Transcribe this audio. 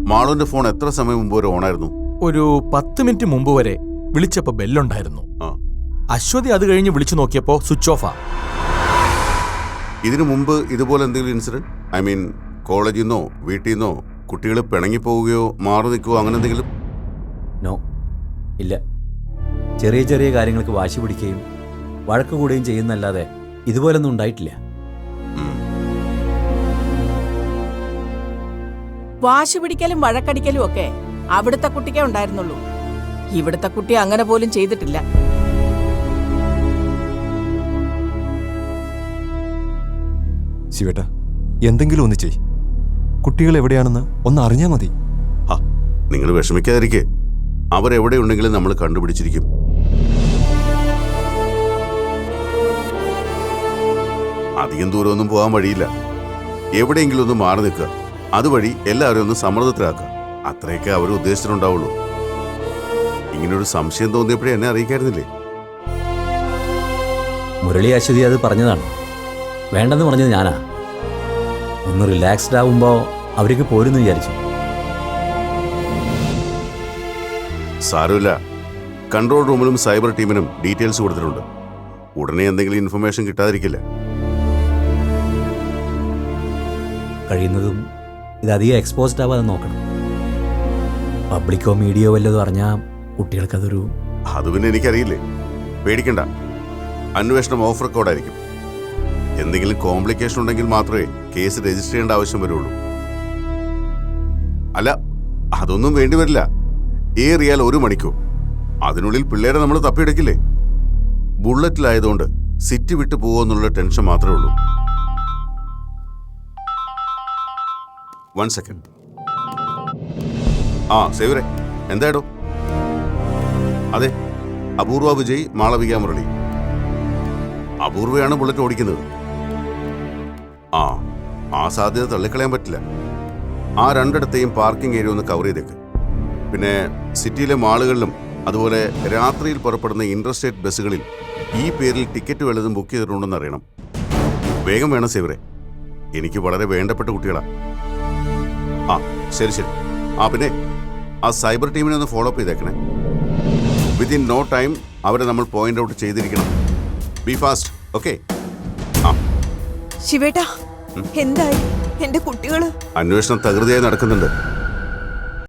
മാളുവിന്റെ phone എത്ര സമയം മുമ്പ് വരെ ഓണായിരുന്നു? ഒരു 10 മിനിറ്റ് മുമ്പ് വരെ വിളിച്ചപ്പോ ബെല്ലുണ്ടായിരുന്നു. അശ്വതി അത് കഴിഞ്ഞ് വിളിച്ചു നോക്കിയപ്പോ സ്വിച്ച് ഓഫാ. ഇതിനു മുമ്പ് ഇതുപോലെ എന്തെങ്കിലും ഇൻസിഡന്റ്? ഐ മീൻ, കോളേജിൽ നിന്നോ വീട്ടിൽ നിന്നോ കുട്ടികൾ പിണങ്ങിപ്പോവുകയോ മാറി നിൽക്കുകയോ അങ്ങനെ എന്തെങ്കിലും? നോ, ഇല്ല. ചെറിയ ചെറിയ കാര്യങ്ങൾക്ക് വാശി പിടിക്കുകയും വഴക്ക് കൂടുകയും ചെയ്യുന്നല്ലാതെ ഇതുപോലൊന്നും ഉണ്ടായിട്ടില്ല. വാശി പിടിക്കലും വഴക്കടിക്കലും ഒക്കെ അവിടുത്തെ കുട്ടിക്കേ ഉണ്ടായിരുന്നുള്ളൂ. ഇവിടുത്തെ കുട്ടി അങ്ങനെ പോലും ചെയ്തിട്ടില്ല. ശിവേട്ട, എന്തെങ്കിലും ഒന്ന് ചെയ്. കുട്ടികൾ എവിടെയാണെന്ന് ഒന്ന് അറിഞ്ഞാൽ മതി. നിങ്ങൾ വിഷമിക്കാതിരിക്കെ. അവരെവിടെയുണ്ടെങ്കിലും നമ്മൾ കണ്ടുപിടിച്ചിരിക്കും. അധികം ദൂരമൊന്നും പോകാൻ വഴിയില്ല. എവിടെയെങ്കിലും ഒന്ന് മാറി നിൽക്കുക. അതുവഴി എല്ലാവരും ഒന്ന് സമ്മർദ്ദത്തിലാക്കുക. അത്രയൊക്കെ അവർ ഉദ്ദേശിച്ചിട്ടുണ്ടാവുള്ളൂ. ഇങ്ങനൊരു സംശയം തോന്നിയപ്പോഴേ എന്നെ അറിയിക്കായിരുന്നില്ലേ? മുരളി അശ്വതി അത് പറഞ്ഞതാണ്. വേണ്ടെന്ന് പറഞ്ഞത് ഞാനാ. ഒന്ന് റിലാക്സ്ഡ് ആവുമ്പോൾ അവർക്ക് പോരെന്ന് വിചാരിച്ചു. സാരമില്ല. കൺട്രോൾ റൂമിലും സൈബർ ടീമിനും ഡീറ്റെയിൽസ് കൊടുത്തിട്ടുണ്ട്. ഉടനെ എന്തെങ്കിലും ഇൻഫർമേഷൻ കിട്ടാതിരിക്കില്ല. കഴിയുന്നതും ഇതധികം എക്സ്പോസ്ഡ് ആവാതെ നോക്കണം. പബ്ലിക്കോ മീഡിയയോ വല്ലതും അറിഞ്ഞാൽ കുട്ടികൾക്കതൊരു... അത് പിന്നെ എനിക്കറിയില്ലേ. പേടിക്കണ്ട. അന്വേഷണം ഓഫ് റെക്കോർഡായിരിക്കും. എന്തെങ്കിലും കോംപ്ലിക്കേഷൻ ഉണ്ടെങ്കിൽ മാത്രമേ കേസ് രജിസ്റ്റർ ചെയ്യേണ്ട ആവശ്യം വരുള്ളൂ. അല്ല, അതൊന്നും വേണ്ടിവരില്ല. ഏറിയാൽ 1 മണിക്കൂർ. അതിനുള്ളിൽ പിള്ളേരെ നമ്മൾ തപ്പിയെടുക്കില്ലേ? ബുള്ളറ്റിലായതുകൊണ്ട് സിറ്റി വിട്ടു പോകുമെന്നുള്ള ടെൻഷൻ മാത്രമേ ഉള്ളൂ. 1 സെക്കൻഡ്. സേവരെ, എന്തായിടോ? അതെ, അപൂർവ വിജയ്, മാളവിക മുരളി. അപൂർവയാണ് ബുള്ളറ്റ് ഓടിക്കുന്നത്. ആ സാധ്യത തള്ളിക്കളയാൻ പറ്റില്ല. ആ 2 പാർക്കിംഗ് ഏരിയ ഒന്ന് കവർ ചെയ്തേക്ക്. പിന്നെ സിറ്റിയിലെ മാളുകളിലും അതുപോലെ രാത്രിയിൽ പുറപ്പെടുന്ന ഇൻട്രസ്റ്റേറ്റ് ബസ്സുകളിൽ ഈ പേരിൽ ടിക്കറ്റ് വല്ലതും ബുക്ക് ചെയ്തിട്ടുണ്ടെന്ന് അറിയണം. വേഗം വേണം സേവരെ. എനിക്ക് വളരെ വേണ്ടപ്പെട്ട കുട്ടികളാ. ശരി. പിന്നെ ആ സൈബർ ടീമിനെ ഒന്ന് ഫോളോ അപ്പ് ചെയ്തേക്കണേ. വിത്തിൻ നോ ടൈം അവരെ നമ്മൾ പോയിന്റ് ഔട്ട് ചെയ്തിരിക്കണം. Be fast, okay? ശിവേട്ടാ, എന്തായി? എന്റെ കുട്ടികള്? അന്വേഷണം തകൃതിയായി നടക്കുന്നുണ്ട്.